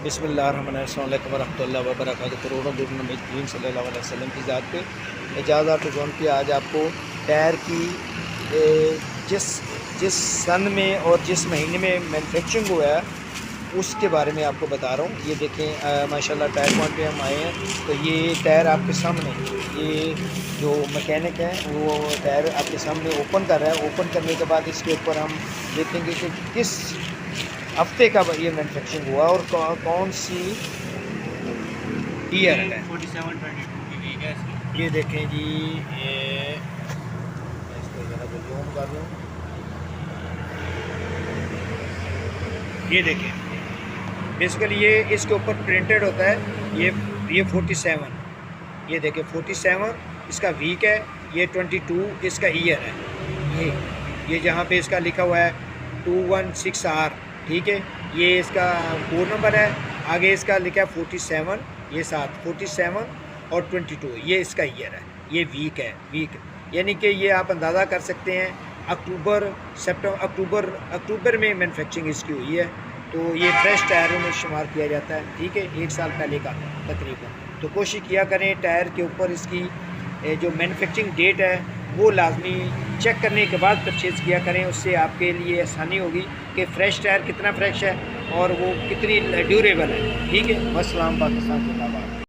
बिस्मिल्लाहिर्रहमानिर्रहीम वरहमतुल्लाहि वबरकातुहू। करोड़ों दुरूद नबी करीम सल्लल्लाहु अलैहि वसल्लम की ज़ात पे एजाज़ जोन की आज आपको टायर की जिस जिस सन में और जिस महीने में मैन्युफैक्चरिंग हुआ है उसके बारे में आपको बता रहा हूँ। ये देखें माशाल्लाह टायर पॉइंट पे हम आए हैं तो ये टायर आपके सामने, ये जो मैकेनिक है वो टायर आपके सामने ओपन कर रहा है। ओपन करने के बाद इसके ऊपर हम देखेंगे कि किस हफ्ते का ये मैन्युफैक्चरिंग हुआ और कौन सी ईयर है। 47-22 की वीक है इसकी। ये देखें जी, ये मैं इसको ज़रा जूम कर दूँ। ये देखें बेसिकली ये इसके ऊपर प्रिंटेड होता है। ये 47, ये देखें 47 इसका वीक है, ये 22 इसका ईयर है। ये जहाँ पे इसका लिखा हुआ है 216R, ठीक है, ये इसका कोड नंबर है। आगे इसका लिखा है 47, ये 47 और 22 ये इसका ईयर है। ये वीक है, वीक यानी कि ये आप अंदाज़ा कर सकते हैं अक्टूबर में मैन्युफैक्चरिंग इसकी हुई है। तो ये फ्रेश टायरों में शुमार किया जाता है, ठीक है, 1 साल पहले का तकरीबन। तो कोशिश किया करें टायर के ऊपर इसकी जो मैन्युफैक्चरिंग डेट है वो लाजमी चेक करने के बाद परचेज़ किया करें। उससे आपके लिए आसानी होगी कि फ़्रेश टायर कितना फ्रेश है और वो कितनी ड्यूरेबल है, ठीक है। अस्सलाम पाकिस्तान जिंदाबाद।